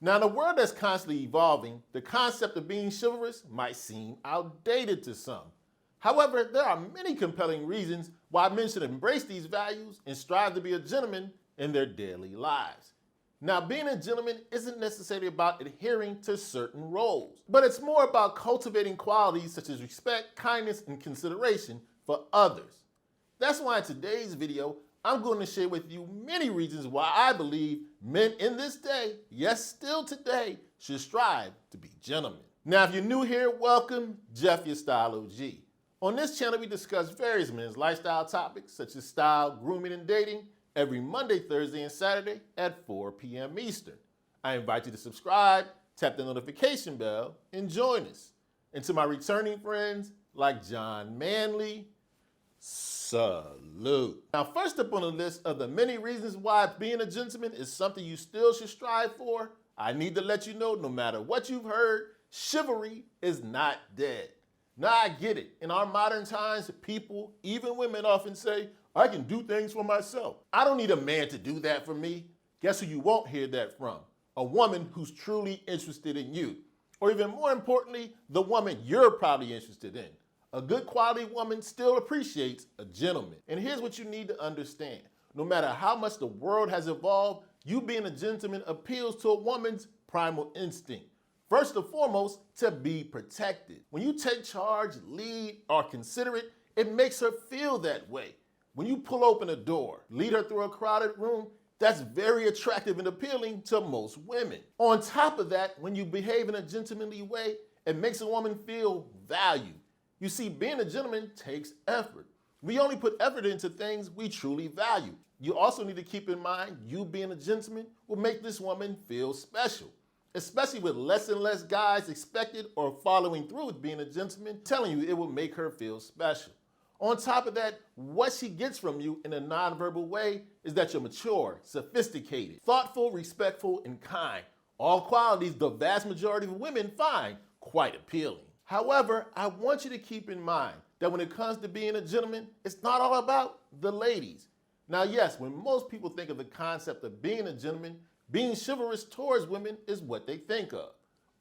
Now, in a world that's constantly evolving, the concept of being chivalrous might seem outdated to some. However, there are many compelling reasons why men should embrace these values and strive to be a gentleman in their daily lives. Now, being a gentleman isn't necessarily about adhering to certain roles, but it's more about cultivating qualities such as respect, kindness, and consideration for others. That's why in today's video, I'm going to share with you many reasons why I believe men in this day, yes, still today, should strive to be gentlemen. Now, if you're new here, welcome, Jeff, your Style O.G. On this channel, we discuss various men's lifestyle topics such as style, grooming, and dating every Monday, Thursday, and Saturday at 4 p.m. Eastern. I invite you to subscribe, tap the notification bell, and join us. And to my returning friends like John Manley, salute. Now, first up on the list of the many reasons why being a gentleman is something you still should strive for, I need to let you know, no matter what you've heard, chivalry is not dead. Now, I get it. In our modern times, people, even women, often say, I can do things for myself. I don't need a man to do that for me. Guess who you won't hear that from? A woman who's truly interested in you. Or even more importantly, the woman you're probably interested in. A good quality woman still appreciates a gentleman. And here's what you need to understand. No matter how much the world has evolved, you being a gentleman appeals to a woman's primal instinct. First and foremost, to be protected. When you take charge, lead, or considerate, it makes her feel that way. When you pull open a door, lead her through a crowded room, that's very attractive and appealing to most women. On top of that, when you behave in a gentlemanly way, it makes a woman feel valued. You see, being a gentleman takes effort. We only put effort into things we truly value. You also need to keep in mind, you being a gentleman will make this woman feel special. Especially with less and less guys expected or following through with being a gentleman, telling you it will make her feel special. On top of that, what she gets from you in a nonverbal way is that you're mature, sophisticated, thoughtful, respectful, and kind. All qualities the vast majority of women find quite appealing. However, I want you to keep in mind that when it comes to being a gentleman, it's not all about the ladies. Now, yes, when most people think of the concept of being a gentleman, being chivalrous towards women is what they think of.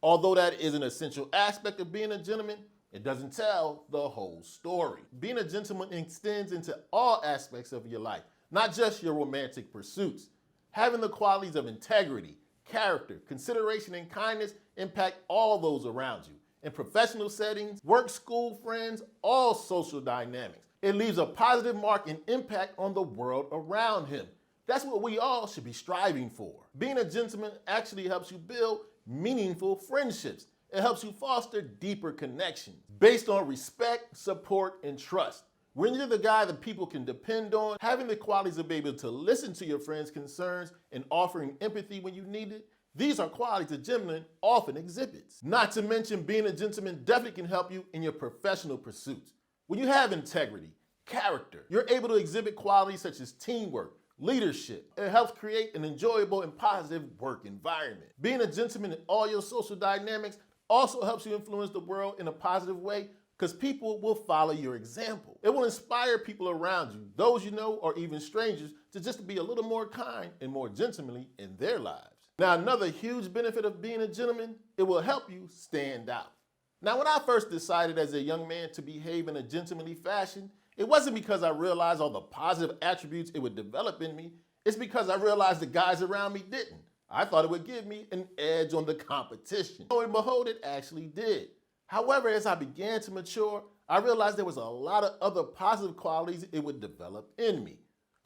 Although that is an essential aspect of being a gentleman, it doesn't tell the whole story. Being a gentleman extends into all aspects of your life, not just your romantic pursuits. Having the qualities of integrity, character, consideration, and kindness impact all those around you. In professional settings, work, school, friends, all social dynamics. It leaves a positive mark and impact on the world around him. That's what we all should be striving for. Being a gentleman actually helps you build meaningful friendships. It helps you foster deeper connections based on respect, support, and trust. When you're the guy that people can depend on, having the qualities of being able to listen to your friends' concerns and offering empathy when you need it, these are qualities a gentleman often exhibits. Not to mention, being a gentleman definitely can help you in your professional pursuits. When you have integrity, character, you're able to exhibit qualities such as teamwork, leadership. It helps create an enjoyable and positive work environment. Being a gentleman in all your social dynamics also helps you influence the world in a positive way because people will follow your example. It will inspire people around you, those you know or even strangers, to just be a little more kind and more gentlemanly in their lives. Now, another huge benefit of being a gentleman, it will help you stand out. Now, when I first decided as a young man to behave in a gentlemanly fashion, it wasn't because I realized all the positive attributes it would develop in me. It's because I realized the guys around me didn't. I thought it would give me an edge on the competition. Lo and behold, it actually did. However, as I began to mature, I realized there was a lot of other positive qualities it would develop in me.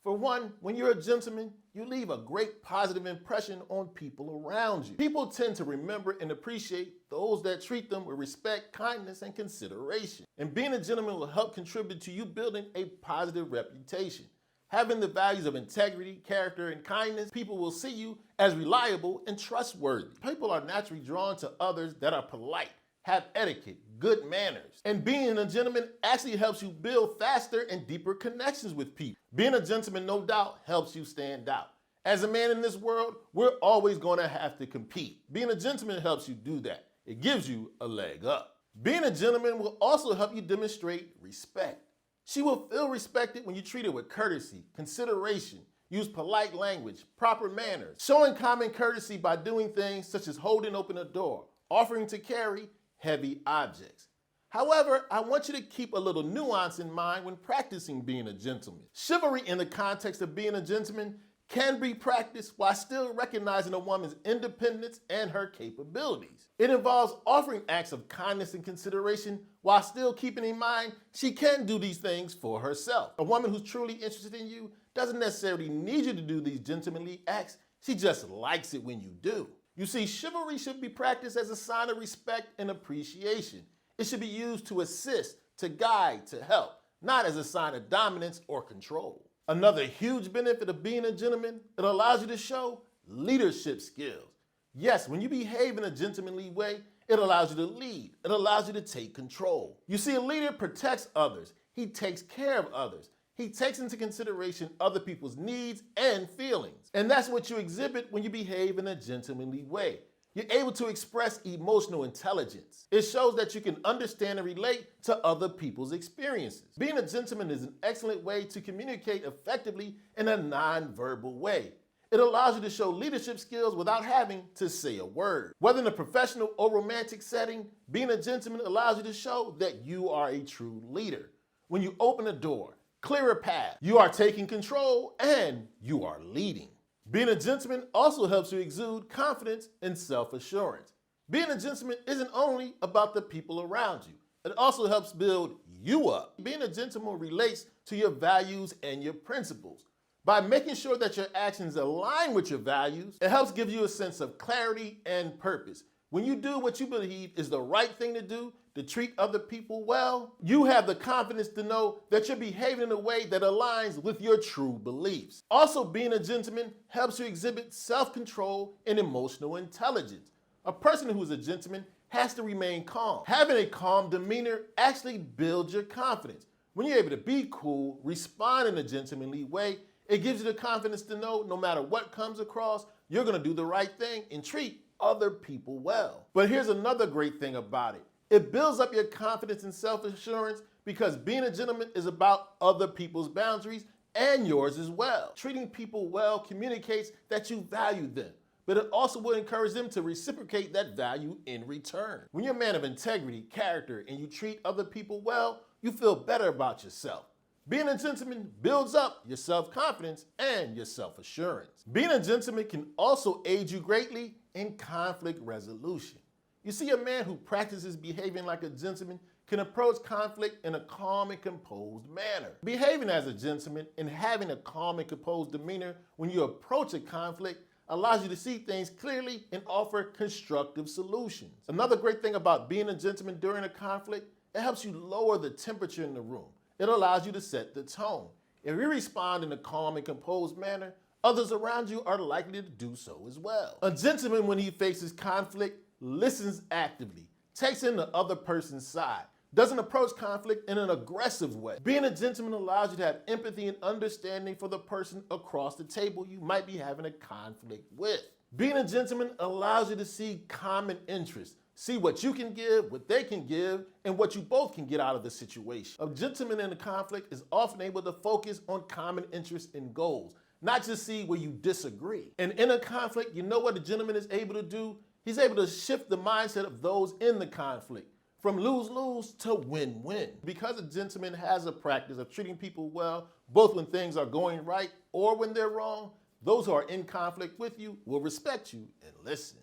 For one, when you're a gentleman, you leave a great positive impression on people around you. People tend to remember and appreciate those that treat them with respect, kindness, and consideration. And being a gentleman will help contribute to you building a positive reputation. Having the values of integrity, character, and kindness, people will see you as reliable and trustworthy. People are naturally drawn to others that are polite, have etiquette, good manners. And being a gentleman actually helps you build faster and deeper connections with people. Being a gentleman, no doubt, helps you stand out. As a man in this world, we're always going to have to compete. Being a gentleman helps you do that. It gives you a leg up. Being a gentleman will also help you demonstrate respect. She will feel respected when you treat her with courtesy, consideration, Use polite language, proper manners, showing common courtesy by doing things such as holding open a door, offering to carry heavy objects. However, I want you to keep a little nuance in mind when practicing being a gentleman. Chivalry in the context of being a gentleman can be practiced while still recognizing a woman's independence and her capabilities. It involves offering acts of kindness and consideration while still keeping in mind she can do these things for herself. A woman who's truly interested in you doesn't necessarily need you to do these gentlemanly acts, she just likes it when you do. You see, chivalry should be practiced as a sign of respect and appreciation. It should be used to assist, to guide, to help, not as a sign of dominance or control. Another huge benefit of being a gentleman, it allows you to show leadership skills. Yes, when you behave in a gentlemanly way, it allows you to lead. It allows you to take control. You see, a leader protects others. He takes care of others. He takes into consideration other people's needs and feelings. And that's what you exhibit when you behave in a gentlemanly way. You're able to express emotional intelligence. It shows that you can understand and relate to other people's experiences. Being a gentleman is an excellent way to communicate effectively in a non-verbal way. It allows you to show leadership skills without having to say a word. Whether in a professional or romantic setting, being a gentleman allows you to show that you are a true leader. When you open a door, clear a path, you are taking control and you are leading. Being a gentleman also helps you exude confidence and self-assurance. Being a gentleman isn't only about the people around you. It also helps build you up. Being a gentleman relates to your values and your principles. By making sure that your actions align with your values, it helps give you a sense of clarity and purpose. When you do what you believe is the right thing to do, to treat other people well, you have the confidence to know that you're behaving in a way that aligns with your true beliefs. Also, being a gentleman helps you exhibit self-control and emotional intelligence. A person who is a gentleman has to remain calm. Having a calm demeanor actually builds your confidence. When you're able to be cool, respond in a gentlemanly way, it gives you the confidence to know no matter what comes across, you're gonna do the right thing and treat other people well. But here's another great thing about it. It builds up your confidence and self-assurance because being a gentleman is about other people's boundaries and yours as well. Treating people well communicates that you value them, but it also will encourage them to reciprocate that value in return. When you're a man of integrity, character, and you treat other people well, you feel better about yourself. Being a gentleman builds up your self-confidence and your self-assurance. Being a gentleman can also aid you greatly in conflict resolution. You see, a man who practices behaving like a gentleman can approach conflict in a calm and composed manner. Behaving as a gentleman and having a calm and composed demeanor when you approach a conflict allows you to see things clearly and offer constructive solutions. Another great thing about being a gentleman during a conflict, it helps you lower the temperature in the room. It allows you to set the tone. If you respond in a calm and composed manner, others around you are likely to do so as well. A gentleman, when he faces conflict, listens actively, takes in the other person's side, doesn't approach conflict in an aggressive way. Being a gentleman allows you to have empathy and understanding for the person across the table you might be having a conflict with. Being a gentleman allows you to see common interests, see what you can give, what they can give, and what you both can get out of the situation. A gentleman in a conflict is often able to focus on common interests and goals, not just see where you disagree. And in a conflict, you know what a gentleman is able to do? He's able to shift the mindset of those in the conflict from lose-lose to win-win. Because a gentleman has a practice of treating people well, both when things are going right or when they're wrong, those who are in conflict with you will respect you and listen.